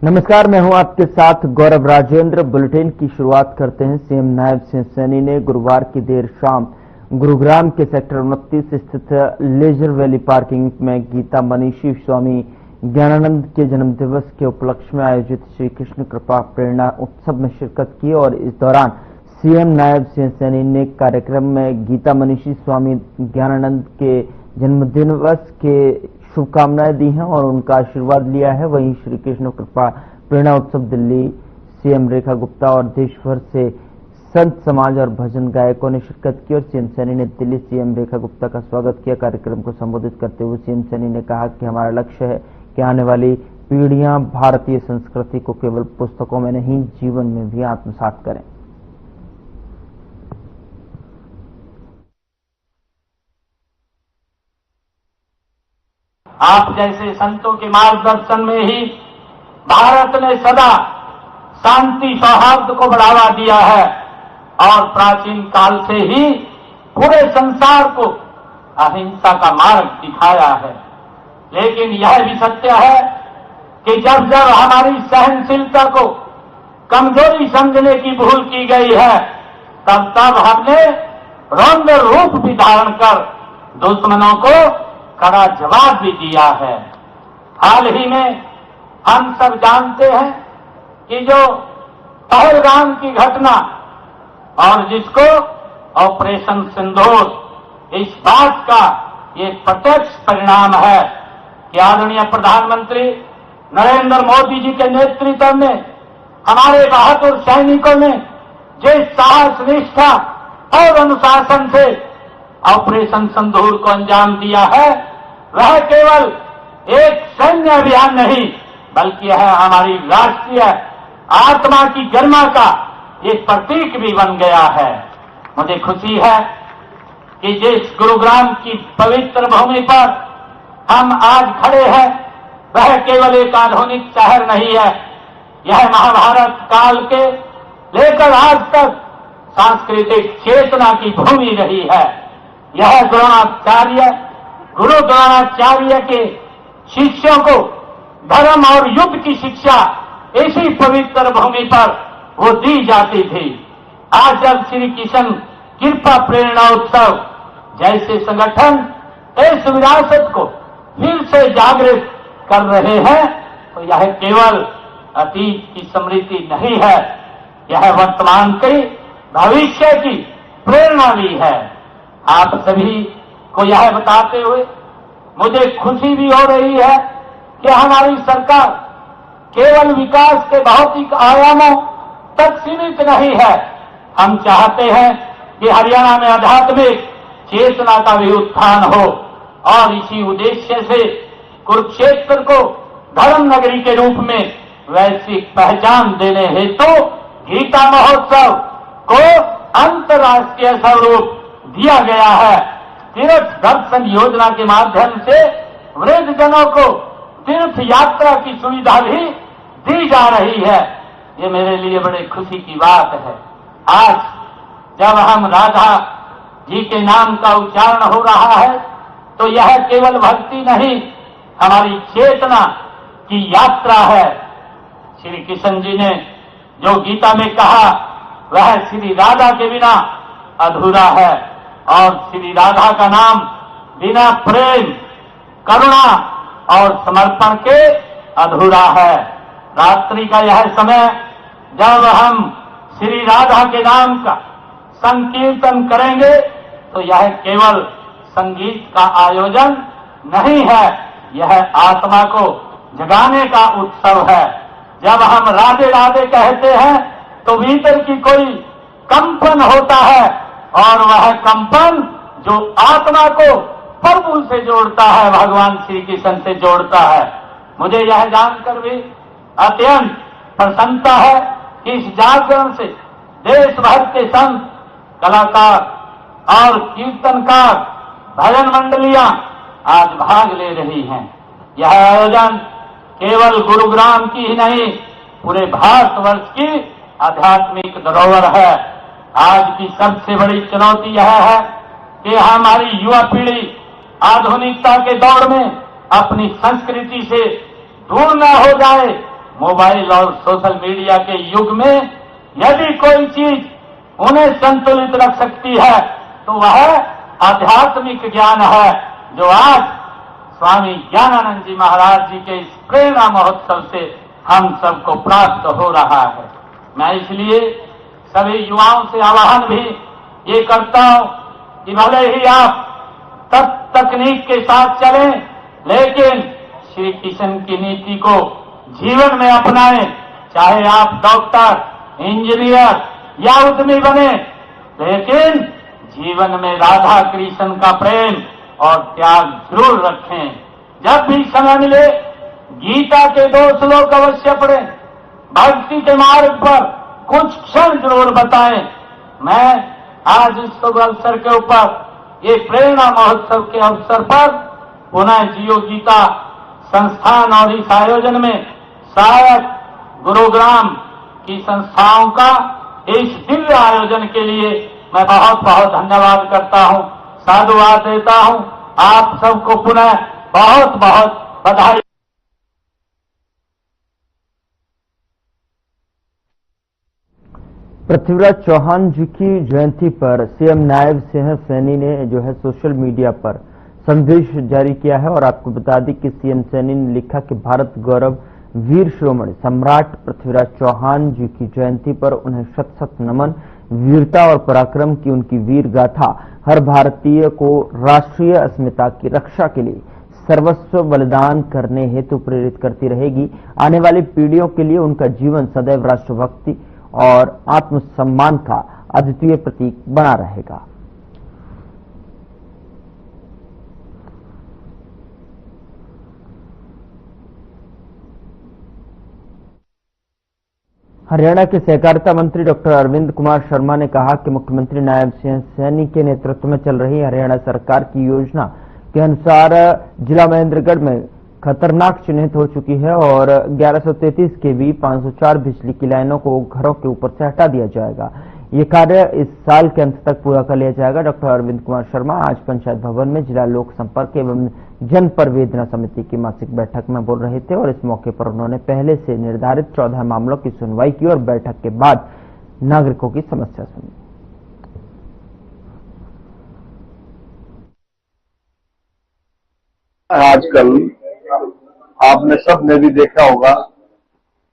नमस्कार, मैं हूं आपके साथ गौरव राजेंद्र। बुलेटिन की शुरुआत करते हैं। सीएम नायब सिंह सैनी ने गुरुवार की देर शाम गुरुग्राम के सेक्टर 29 स्थित लेजर वैली पार्किंग में गीता मनीषी स्वामी ज्ञानानंद के जन्मदिवस के उपलक्ष्य में आयोजित श्री कृष्ण कृपा प्रेरणा उत्सव में शिरकत की और इस दौरान सीएम नायब सिंह सैनी ने कार्यक्रम में गीता मनीषी स्वामी ज्ञानानंद के जन्मदिवस के शुभकामनाएं दी हैं और उनका आशीर्वाद लिया है। वहीं श्री कृष्ण कृपा प्रेरणा उत्सव दिल्ली सीएम रेखा गुप्ता और देश भर से संत समाज और भजन गायकों ने शिरकत की और सीएम सैनी ने दिल्ली सीएम रेखा गुप्ता का स्वागत किया। कार्यक्रम को संबोधित करते हुए सीएम सैनी ने कहा कि हमारा लक्ष्य है कि आने वाली पीढ़ियां भारतीय संस्कृति को केवल पुस्तकों में नहीं, जीवन में भी आत्मसात करें। आप जैसे संतों के मार्गदर्शन में ही भारत ने सदा शांति सौहार्द को बढ़ावा दिया है और प्राचीन काल से ही पूरे संसार को अहिंसा का मार्ग दिखाया है। लेकिन यह भी सत्य है कि जब जब हमारी सहनशीलता को कमजोरी समझने की भूल की गई है, तब तब हमने रौद्र रूप भी धारण कर दुश्मनों को कड़ा जवाब भी दिया है। हाल ही में हम सब जानते हैं कि जो पहलगाम की घटना और जिसको ऑपरेशन सिंदूर, इस बात का ये प्रत्यक्ष परिणाम है कि आदरणीय प्रधानमंत्री नरेंद्र मोदी जी के नेतृत्व में हमारे बहादुर सैनिकों ने जिस साहस, निष्ठा और अनुशासन से ऑपरेशन सिंदूर को अंजाम दिया है, वह केवल एक सैन्य अभियान नहीं बल्कि यह हमारी राष्ट्रीय आत्मा की गरिमा का एक प्रतीक भी बन गया है। मुझे खुशी है कि जिस गुरुग्राम की पवित्र भूमि पर हम आज खड़े हैं, वह केवल एक आधुनिक शहर नहीं है। यह महाभारत काल के लेकर आज तक सांस्कृतिक चेतना की भूमि रही है। यह गुरु द्रोणाचार्य के शिष्यों को धर्म और युद्ध की शिक्षा इसी पवित्र भूमि पर वो दी जाती थी। आज जब श्री कृष्ण कृपा प्रेरणा उत्सव जैसे संगठन इस विरासत को फिर से जागृत कर रहे हैं, तो यह केवल अतीत की स्मृति नहीं है, यह वर्तमान की भविष्य की प्रेरणा भी है। आप सभी को यह बताते हुए मुझे खुशी भी हो रही है कि हमारी सरकार केवल विकास के भौतिक आयामों तक सीमित नहीं है। हम चाहते हैं कि हरियाणा में आध्यात्मिक चेतना का भी उत्थान हो और इसी उद्देश्य से कुरुक्षेत्र को धर्म नगरी के रूप में वैश्विक पहचान देने हेतु गीता महोत्सव को अंतर्राष्ट्रीय स्वरूप दिया गया है। तीर्थ दर्शन योजना के माध्यम से वृद्धजनों को तीर्थ यात्रा की सुविधा भी दी जा रही है। ये मेरे लिए बड़े खुशी की बात है। आज जब हम राधा जी के नाम का उच्चारण हो रहा है, तो यह केवल भक्ति नहीं, हमारी चेतना की यात्रा है। श्री कृष्ण जी ने जो गीता में कहा, वह श्री राधा के बिना अधूरा है और श्री राधा का नाम बिना प्रेम, करुणा और समर्पण के अधूरा है। रात्रि का यह समय जब हम श्री राधा के नाम का संकीर्तन करेंगे, तो यह केवल संगीत का आयोजन नहीं है, यह आत्मा को जगाने का उत्सव है। जब हम राधे राधे कहते हैं, तो भीतर की कोई कंपन होता है और वह कंपन जो आत्मा को प्रभु से जोड़ता है, भगवान श्री कृष्ण से जोड़ता है। मुझे यह जानकर भी अत्यंत प्रसन्नता है कि इस जागरण से देश भर के संत, कलाकार और कीर्तनकार, भजन मंडलियां आज भाग ले रही हैं। यह आयोजन केवल गुरुग्राम की ही नहीं, पूरे भारतवर्ष की आध्यात्मिक धरोहर है। आज की सबसे बड़ी चुनौती यह है कि हमारी युवा पीढ़ी आधुनिकता के दौर में अपनी संस्कृति से दूर न हो जाए, मोबाइल और सोशल मीडिया के युग में यदि कोई चीज उन्हें संतुलित रख सकती है तो वह आध्यात्मिक ज्ञान है, जो आज स्वामी ज्ञानानंद जी महाराज जी के इस प्रेरणा महोत्सव से हम सबको प्राप्त हो रहा है। मैं इसलिए सभी युवाओं से आह्वान भी ये करता हूं कि भले ही आप तकनीक के साथ चलें, लेकिन श्री कृष्ण की नीति को जीवन में अपनाएं। चाहे आप डॉक्टर, इंजीनियर या उद्यमी बने, लेकिन जीवन में राधा कृष्ण का प्रेम और त्याग जरूर रखें। जब भी समय मिले गीता के 2 श्लोक अवश्य पढ़ें, भक्ति के मार्ग पर कुछ क्षण जरूर बताएं। मैं आज इस शुभ अवसर के ऊपर, ये प्रेरणा महोत्सव के अवसर पर पुनः जियो गीता संस्थान और इस आयोजन में सहायक गुरुग्राम की संस्थाओं का इस दिव्य आयोजन के लिए मैं बहुत बहुत धन्यवाद करता हूं, साधुवाद देता हूं। आप सबको पुनः बहुत बहुत बधाई। पृथ्वीराज चौहान जी की जयंती पर सीएम नायब सिंह सैनी ने जो है सोशल मीडिया पर संदेश जारी किया है और आपको बता दें कि सीएम सैनी ने लिखा कि भारत गौरव वीर शिरोमणि सम्राट पृथ्वीराज चौहान जी की जयंती पर उन्हें शत शत नमन। वीरता और पराक्रम की उनकी वीर गाथा हर भारतीय को राष्ट्रीय अस्मिता की रक्षा के लिए सर्वस्व बलिदान करने हेतु प्रेरित करती रहेगी। आने वाली पीढ़ियों के लिए उनका जीवन सदैव राष्ट्रभक्ति और आत्मसम्मान का अद्वितीय प्रतीक बना रहेगा। हरियाणा के सहकारिता मंत्री डॉक्टर अरविंद कुमार शर्मा ने कहा कि मुख्यमंत्री नायब सिंह सैनी के नेतृत्व में चल रही हरियाणा सरकार की योजना के अनुसार जिला महेंद्रगढ़ में खतरनाक चिन्हित हो चुकी है और 1133 केवी 504 बिजली की लाइनों को घरों के ऊपर से हटा दिया जाएगा। ये कार्य इस साल के अंत तक पूरा कर लिया जाएगा। डॉक्टर अरविंद कुमार शर्मा आज पंचायत भवन में जिला लोक संपर्क एवं जन परवेदना समिति की मासिक बैठक में बोल रहे थे और इस मौके पर उन्होंने पहले से निर्धारित 14 मामलों की सुनवाई की और बैठक के बाद नागरिकों की समस्या सुनी। आजकल आपने सबने भी देखा होगा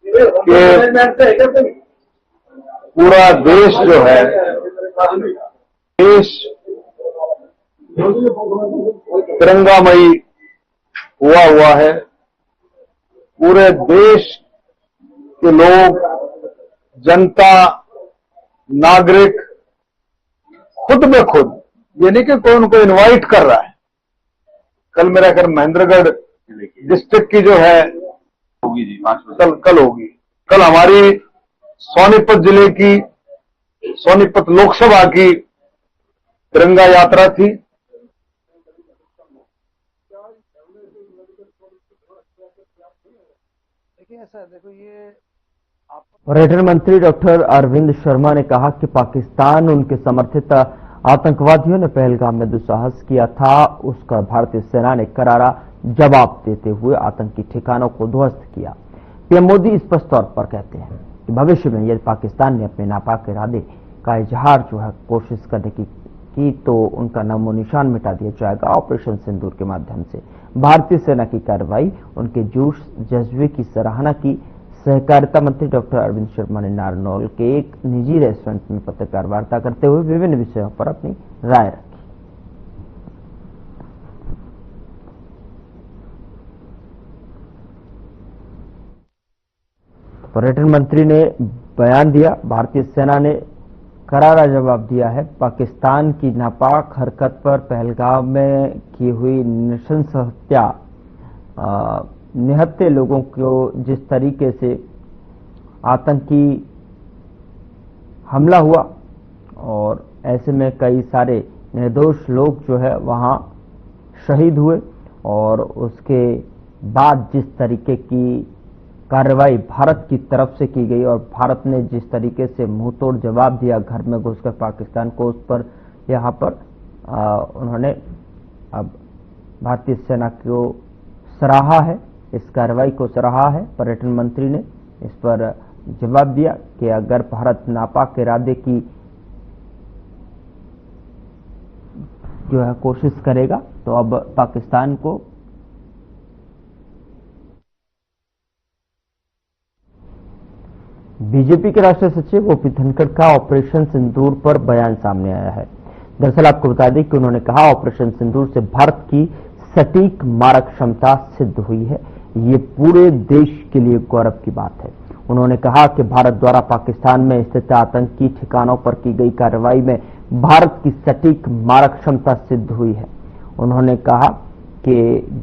कि पूरा देश जो है, देश तिरंगामयी हुआ है। पूरे देश के लोग, जनता, नागरिक खुद में खुद, ये नहीं कि कोई उनको इनवाइट कर रहा है। कल मेरा घर महेंद्रगढ़ डिस्ट्रिक्ट की जो है होगी जी, कल होगी। कल हमारी सोनीपत जिले की, सोनीपत लोकसभा की तिरंगा यात्रा थी। पर्यटन मंत्री डॉक्टर अरविंद शर्मा ने कहा कि पाकिस्तान उनके समर्थित आतंकवादियों ने पहलगाम में दुस्साहस किया था, उसका भारतीय सेना ने करारा जवाब देते हुए आतंकी ठिकानों को ध्वस्त किया। पीएम मोदी स्पष्ट तौर पर कहते हैं कि भविष्य में यदि पाकिस्तान ने अपने नापाक इरादे का इजहार जो है कोशिश करने की तो उनका नामो निशान मिटा दिया जाएगा। ऑपरेशन सिंदूर के माध्यम से भारतीय सेना की कार्रवाई, उनके जोश जज्बे की सराहना की। सहकारिता मंत्री डॉक्टर अरविंद शर्मा ने नारनौल के एक निजी रेस्टोरेंट में पत्रकार वार्ता करते हुए विभिन्न विषयों पर अपनी राय रखी। पर्यटन मंत्री ने बयान दिया, भारतीय सेना ने करारा जवाब दिया है। पाकिस्तान की नापाक हरकत पर पहलगाम में की हुई नृशंस हत्या, निहत्थे लोगों को जिस तरीके से आतंकी हमला हुआ और ऐसे में कई सारे निर्दोष लोग जो है वहां शहीद हुए और उसके बाद जिस तरीके की कार्रवाई भारत की तरफ से की गई और भारत ने जिस तरीके से मुंहतोड़ जवाब दिया घर में घुसकर पाकिस्तान को, उस पर यहाँ पर उन्होंने अब भारतीय सेना को सराहा है इस कार्रवाई को सराहा है। पर्यटन मंत्री ने इस पर जवाब दिया कि अगर भारत नापाक इरादे की जो है कोशिश करेगा तो अब पाकिस्तान को बीजेपी के राष्ट्रीय सचिव ओपी धनखड़ का ऑपरेशन सिंदूर पर बयान सामने आया है। दरअसल आपको बता दें कि उन्होंने कहा ऑपरेशन सिंदूर से भारत की सटीक मारक क्षमता सिद्ध हुई है। ये पूरे देश के लिए गौरव की बात है। उन्होंने कहा कि भारत द्वारा पाकिस्तान में स्थित आतंकी ठिकानों पर की गई कार्रवाई में भारत की सटीक मारक क्षमता सिद्ध हुई है। उन्होंने कहा कि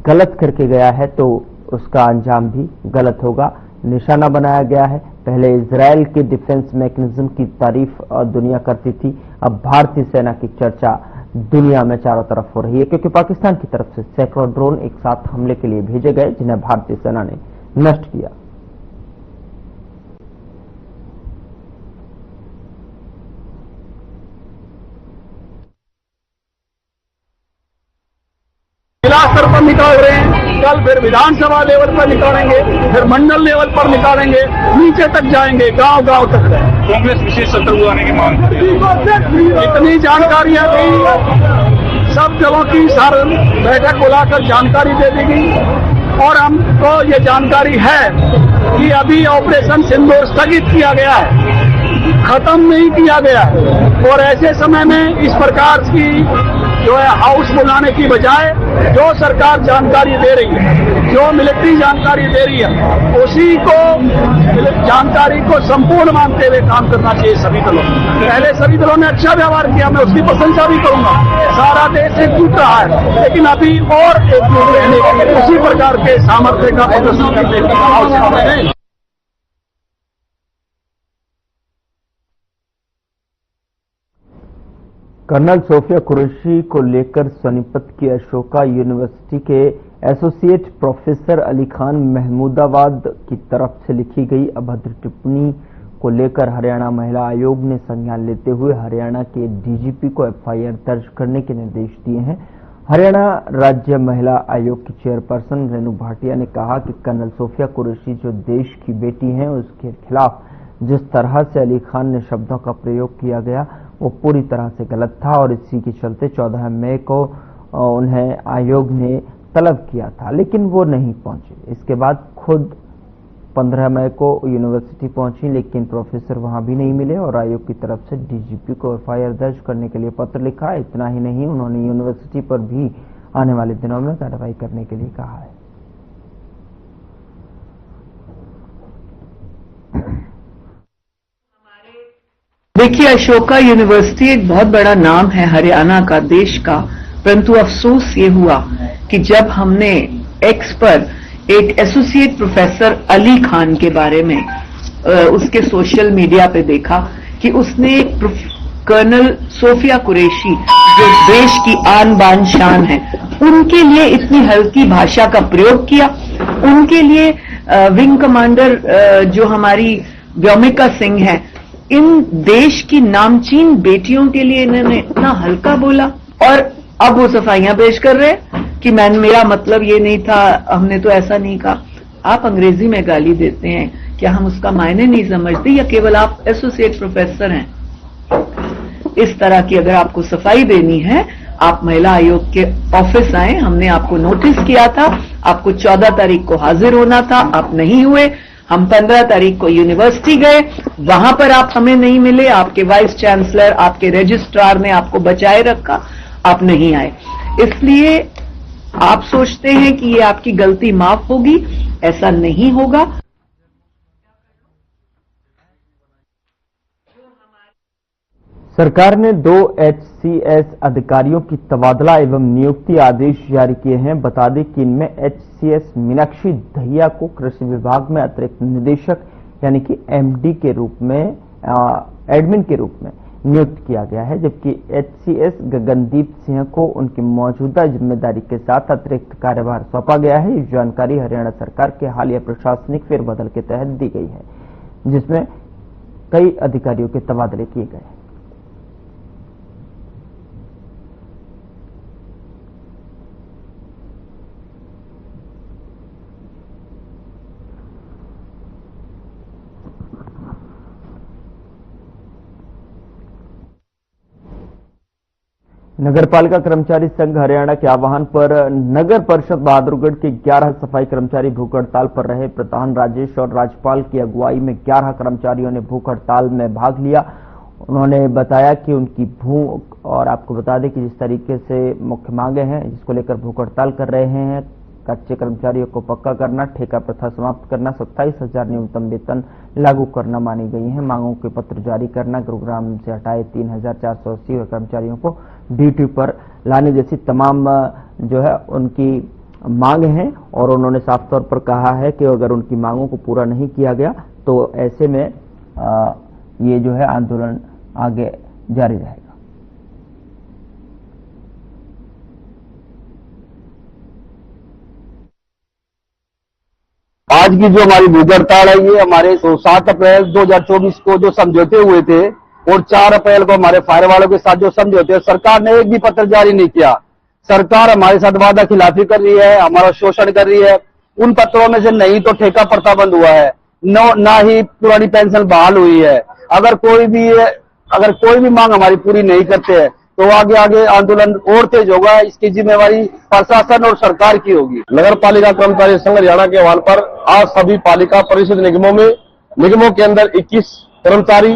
गलत करके गया है तो उसका अंजाम भी गलत होगा। निशाना बनाया गया है। पहले इजरायल के डिफेंस मैकेनिज्म की तारीफ दुनिया करती थी, अब भारतीय सेना की चर्चा दुनिया में चारों तरफ हो रही है, क्योंकि पाकिस्तान की तरफ से सैकड़ों ड्रोन एक साथ हमले के लिए भेजे गए जिन्हें भारतीय सेना ने नष्ट किया। जिला स्तर पर निकाल रहे हैं, कल फिर विधानसभा लेवल पर निकालेंगे, फिर मंडल लेवल पर निकालेंगे, नीचे तक जाएंगे, गांव गांव तक। कांग्रेस विशेष सत्र बुलाने की मांग कर रही है। इतनी जानकारियां दी, सब दलों की सार बैठक बुलाकर जानकारी दे दी गई और हमको ये जानकारी है कि अभी ऑपरेशन सिंदूर स्थगित किया गया है, खत्म नहीं किया गया। और ऐसे समय में इस प्रकार की जो है हाउस बुलाने की बजाय जो सरकार जानकारी दे रही है, जो मिलिट्री जानकारी दे रही है, उसी को जानकारी को संपूर्ण मानते हुए काम करना चाहिए सभी दलों। पहले सभी दलों ने अच्छा व्यवहार किया, मैं उसकी प्रशंसा भी करूंगा। सारा देश एकजुट रहा है, लेकिन अभी और एकजुट रहने के लिए उसी प्रकार के सामर्थ्य का प्रदर्शन करने की आवश्यकता है। कर्नल सोफिया कुरैशी को लेकर सोनीपत की अशोका यूनिवर्सिटी के एसोसिएट प्रोफेसर अली खान महमूदाबाद की तरफ से लिखी गई अभद्र टिप्पणी को लेकर हरियाणा महिला आयोग ने संज्ञान लेते हुए हरियाणा के डीजीपी को एफआईआर दर्ज करने के निर्देश दिए हैं। हरियाणा राज्य महिला आयोग की चेयरपर्सन रेणु भाटिया ने कहा कि कर्नल सोफिया कुरैशी जो देश की बेटी हैं, उसके खिलाफ जिस तरह से अली खान ने शब्दों का प्रयोग किया गया वो पूरी तरह से गलत था और इसी के चलते 14 मई को उन्हें आयोग ने तलब किया था, लेकिन वो नहीं पहुंचे। इसके बाद खुद 15 मई को यूनिवर्सिटी पहुंची, लेकिन प्रोफेसर वहां भी नहीं मिले और आयोग की तरफ से डीजीपी को एफआईआर दर्ज करने के लिए पत्र लिखा। इतना ही नहीं, उन्होंने यूनिवर्सिटी पर भी आने वाले दिनों में कार्रवाई करने के लिए कहा है। देखिए, अशोका यूनिवर्सिटी एक बहुत बड़ा नाम है हरियाणा का, देश का, परंतु अफसोस ये हुआ कि जब हमने एक्स पर एक एसोसिएट प्रोफेसर अली खान के बारे में उसके सोशल मीडिया पे देखा कि उसने कर्नल सोफिया कुरैशी जो देश की आन बान शान है, उनके लिए इतनी हल्की भाषा का प्रयोग किया। उनके लिए विंग कमांडर जो हमारी व्योमिका सिंह है, इन देश की नामचीन बेटियों के लिए इन्होंने इतना हल्का बोला और अब वो सफाइयां पेश कर रहे हैं कि मेरा मतलब ये नहीं था, हमने तो ऐसा नहीं कहा। आप अंग्रेजी में गाली देते हैं, क्या हम उसका मायने नहीं समझते या केवल आप एसोसिएट प्रोफेसर हैं? इस तरह की अगर आपको सफाई देनी है, आप महिला आयोग के ऑफिस आए। हमने आपको नोटिस किया था, आपको 14 तारीख को हाजिर होना था, आप नहीं हुए। हम 15 तारीख को यूनिवर्सिटी गए, वहां पर आप हमें नहीं मिले। आपके वाइस चांसलर, आपके रजिस्ट्रार ने आपको बचाए रखा, आप नहीं आए। इसलिए आप सोचते हैं कि ये आपकी गलती माफ होगी, ऐसा नहीं होगा। सरकार ने 2 एचसीएस अधिकारियों की तबादला एवं नियुक्ति आदेश जारी किए हैं। बता दें कि इनमें एचसीएस मीनाक्षी दहिया को कृषि विभाग में अतिरिक्त निदेशक यानी कि एमडी के रूप में एडमिन के रूप में नियुक्त किया गया है, जबकि एचसीएस गगनदीप सिंह को उनकी मौजूदा जिम्मेदारी के साथ अतिरिक्त कार्यभार सौंपा गया है। ये जानकारी हरियाणा सरकार के हालिया प्रशासनिक फेरबदल के तहत दी गई है, जिसमें कई अधिकारियों के तबादले किए गए। नगरपालिका कर्मचारी संघ हरियाणा के आह्वान पर नगर परिषद बहादुरगढ़ के 11 सफाई कर्मचारी भूख हड़ताल पर रहे। प्रधान राजेश और राज्यपाल की अगुवाई में 11 कर्मचारियों ने भूख हड़ताल में भाग लिया। उन्होंने बताया कि उनकी भूख, और आपको बता दें कि जिस तरीके से मुख्य मांगे हैं जिसको लेकर भूख हड़ताल कर रहे हैं, कच्चे कर्मचारियों को पक्का करना, ठेका प्रथा समाप्त करना, 27,000 न्यूनतम वेतन लागू करना मानी गई है, मांगों के पत्र जारी करना, गुरुग्राम से हटाए 3,480 कर्मचारियों को ड्यूटी पर लाने जैसी तमाम जो है उनकी मांग हैं। और उन्होंने साफ तौर पर कहा है कि अगर उनकी मांगों को पूरा नहीं किया गया तो ऐसे में ये जो है आंदोलन आगे जारी रहेगा। आज की जो हमारी भूख हड़ताल है ये हमारे 7 अप्रैल 2024 को जो समझौते हुए थे और 4 अप्रैल को हमारे फायर वालों के साथ जो समझौते, सरकार ने एक भी पत्र जारी नहीं किया। सरकार हमारे साथ वादा खिलाफी कर रही है, हमारा शोषण कर रही है। उन पत्रों में से नहीं तो ठेका प्रथा बंद हुआ है, ना ही पुरानी पेंशन बहाल हुई है। अगर कोई भी मांग हमारी पूरी नहीं करते हैं तो आगे आंदोलन और तेज होगा। इसकी जिम्मेवारी प्रशासन और सरकार की होगी। नगर पालिका कर्मचारी संघ हरियाणा के आह्वान पर आज सभी पालिका परिषद निगमों के अंदर 21 कर्मचारी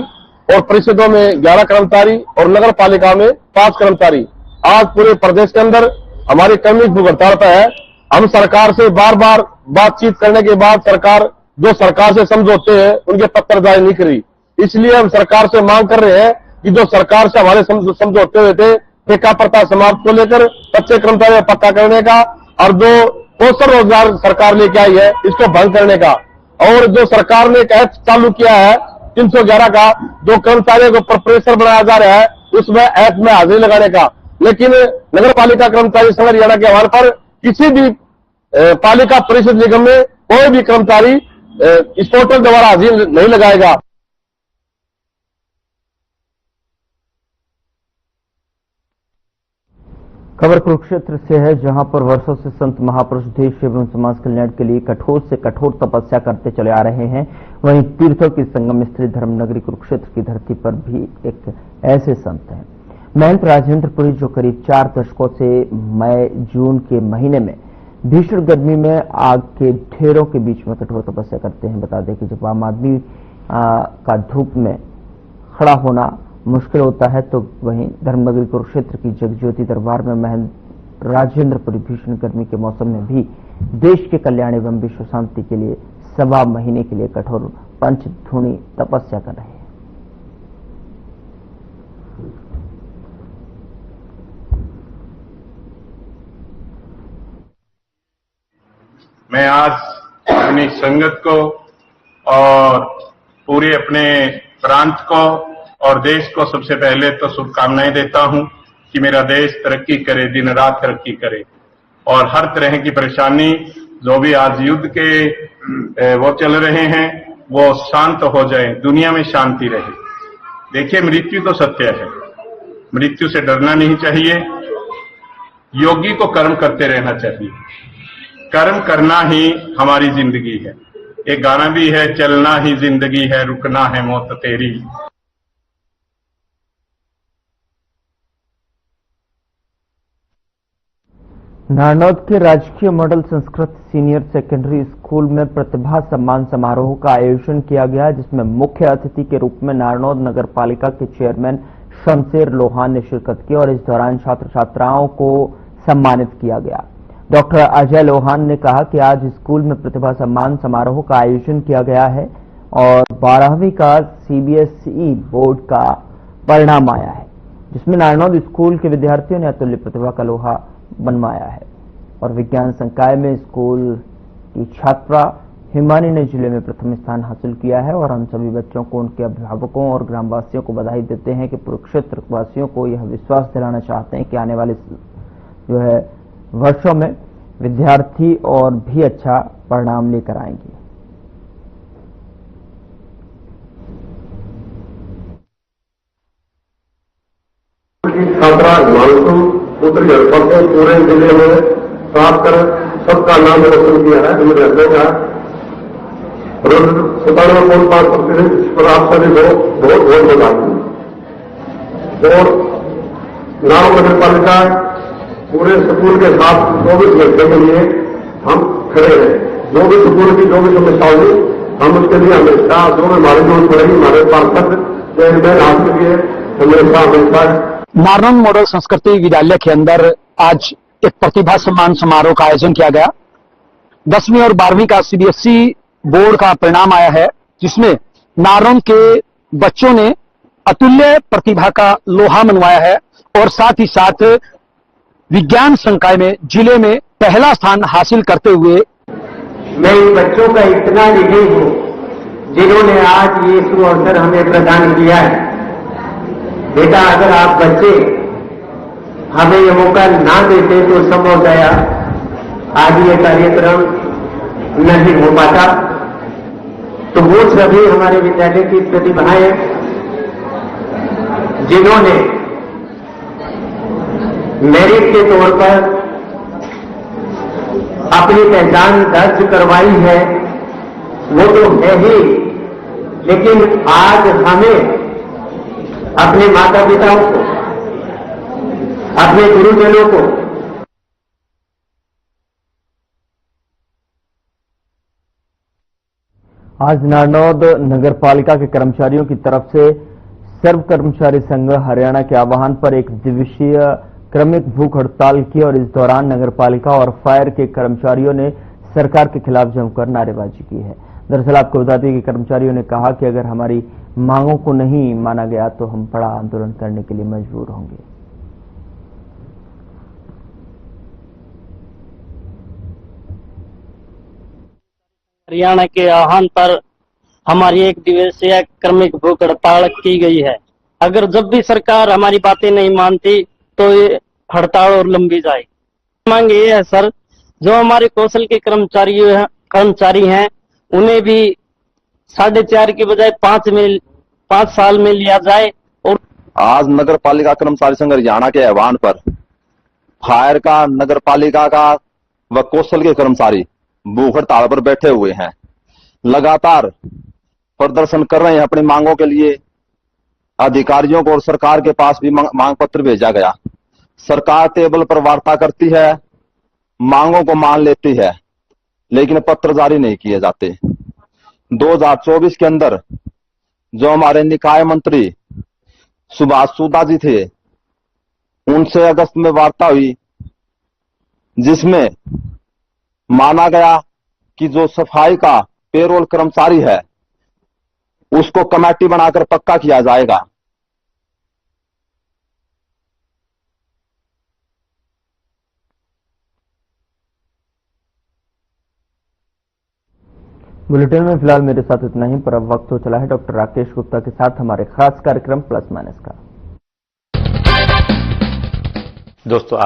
और परिषदों में 11 कर्मचारी और नगर पालिका में 5 कर्मचारी आज पूरे प्रदेश के अंदर हमारी कर्मी भूख हड़ताल पर है। हम सरकार से बार बार बातचीत करने के बाद सरकार से समझौते हैं उनके पत्र जारी नहीं करी। इसलिए हम सरकार से मांग कर रहे हैं कि जो सरकार से हमारे समझौते हुए थे ठेका प्रथा समाप्त को लेकर, कच्चे कर्मचारियों को पक्का करने का, और जो कौशल रोजगार सरकार लेके आई है इसको भंग करने का, और जो सरकार ने एक ऐप चालू किया है 311 का, जो कर्मचारियों को प्रेशर बनाया जा रहा है उसमें ऐप में हाजिरी लगाने का। लेकिन नगर पालिका कर्मचारी संघ हरियाणा के आह्वान पर किसी भी पालिका परिषद निगम में कोई भी कर्मचारी इस पोर्टल द्वारा हाजिरी नहीं लगाएगा। खबर कुरुक्षेत्र से है, जहां पर वर्षों से संत महापुरुष देश एवं समाज कल्याण के लिए कठोर से कठोर तपस्या करते चले आ रहे हैं। वहीं तीर्थों की संगम स्थली धर्मनगरी कुरुक्षेत्र की धरती पर भी एक ऐसे संत हैं, महंत राजेंद्रपुरी, जो करीब 4 दशकों से मई जून के महीने में भीषण गर्मी में आग के ढेरों के बीच में कठोर तपस्या करते हैं। बता दें कि जब आम आदमी का धूप में खड़ा होना मुश्किल होता है तो वहीं धर्मनगरी कुरुक्षेत्र की जगज्योति दरबार में महंत राजेंद्रपुरी भीषण गर्मी के मौसम में भी देश के कल्याण एवं विश्व शांति के लिए 1.25 महीने के लिए कठोर पंचधूनी तपस्या कर रहे हैं। मैं आज अपनी संगत को और पूरे अपने प्रांत को और देश को सबसे पहले तो शुभकामनाएं देता हूं कि मेरा देश तरक्की करे, दिन रात तरक्की करे, और हर तरह की परेशानी जो भी आज युद्ध के वो चल रहे हैं वो शांत हो जाए, दुनिया में शांति रहे। देखिए, मृत्यु तो सत्य है, मृत्यु से डरना नहीं चाहिए। योगी को कर्म करते रहना चाहिए, कर्म करना ही हमारी जिंदगी है। एक गाना भी है, चलना ही जिंदगी है, रुकना है मौत तेरी। नारनौद के राजकीय model Sanskrit senior secondary school में प्रतिभा सम्मान समारोह का आयोजन किया गया, जिसमें मुख्य अतिथि के रूप में नारनौद नगर पालिका के चेयरमैन शमशेर लोहान ने शिरकत की और इस दौरान छात्र छात्राओं को सम्मानित किया गया। डॉक्टर अजय लोहान ने कहा कि आज स्कूल में प्रतिभा सम्मान समारोह का आयोजन किया गया है और 12वीं का CBSE बोर्ड का परिणाम आया है, जिसमें नारनौद स्कूल के विद्यार्थियों ने अतुल्य प्रतिभा का लोहा बनवाया है। और विज्ञान संकाय में स्कूल की छात्रा हिमानी ने जिले में प्रथम स्थान हासिल किया है और हम सभी बच्चों को, उनके अभिभावकों और ग्रामवासियों को बधाई देते हैं कि कुरुक्षेत्र वासियों को यह विश्वास दिलाना चाहते हैं कि आने वाले जो है वर्षों में विद्यार्थी और भी अच्छा परिणाम लेकर आएंगे। छात्रा हिमांशु पुत्र झड़पा को पूरे जिले में प्राप्त कर सबका नाम रोशन किया है। हमें रहने का 97.5%, इस पर आप सभी को बहुत बहुत बधाई। और नाव नगर पालिका पूरे सुकून के साथ 24 घंटे के लिए हम खड़े हैं। जो भी सुकून की जो भी समस्या होगी हम उसके लिए हमेशा जो हमारे जरूरत पड़ेगी हमारे पार्षद चेयरमैन आपके लिए हमेशा नारनौल मॉडल संस्कृति विद्यालय के अंदर आज एक प्रतिभा सम्मान समारोह का आयोजन किया गया। 10वीं और 12वीं का सीबीएसई बोर्ड का परिणाम आया है, जिसमें नारनौल के बच्चों ने अतुल्य प्रतिभा का लोहा मनवाया है और साथ ही साथ विज्ञान संकाय में जिले में पहला स्थान हासिल करते हुए मैं इन बच्चों का इतना ऋणी हूं जिन्होंने आज ये सुअवसर हमें प्रदान किया है। बेटा, अगर आप बच्चे हमें ये मौका ना देते तो संभवतया आज ये कार्यक्रम नहीं हो पाता। तो वो सभी हमारे विद्यालय की प्रतिभाएं जिन्होंने मेरिट के तौर पर अपनी पहचान दर्ज करवाई है, वो तो है ही, लेकिन आज हमें अपने माता पिताओं को, अपने गुरुजनों को आज नारनौल नगर पालिका के कर्मचारियों की तरफ से सर्व कर्मचारी संघ हरियाणा के आह्वान पर एक दिवसीय क्रमिक भूख हड़ताल की और इस दौरान नगर पालिका और फायर के कर्मचारियों ने सरकार के खिलाफ जमकर नारेबाजी की है। दरअसल आपको बता दें कि कर्मचारियों ने कहा कि अगर हमारी मांगों को नहीं माना गया तो हम बड़ा आंदोलन करने के लिए मजबूर होंगे। हरियाणा के आह्वान पर हमारी एक दिवसीय क्रमिक भूख हड़ताल की गई है। अगर जब भी सरकार हमारी बातें नहीं मानती तो ये हड़ताल और लंबी जाएगी। मांग ये है सर, जो हमारे कौशल के कर्मचारी हैं उन्हें भी 4.5 की बजाय 5 साल में लिया जाए। और आज नगर पालिका कर्मचारी संघ हरियाणा के आह्वान पर फायर का, नगर पालिका का व कौशल के कर्मचारी भूख हड़ताल पर बैठे हुए हैं। लगातार प्रदर्शन कर रहे हैं अपनी मांगों के लिए। अधिकारियों को और सरकार के पास भी मांग पत्र भेजा गया। सरकार टेबल पर वार्ता करती है, मांगों को मान लेती है, लेकिन पत्र जारी नहीं किए जाते। 2024 के अंदर जो हमारे निकाय मंत्री सुभाष सूदा जी थे, उनसे अगस्त में वार्ता हुई, जिसमें माना गया कि जो सफाई का पेरोल कर्मचारी है उसको कमेटी बनाकर पक्का किया जाएगा। बुलेटिन में फिलहाल मेरे साथ इतना ही, पर अब वक्त हो चला है डॉक्टर राकेश गुप्ता के साथ हमारे खास कार्यक्रम प्लस माइनस का। दोस्तों, आप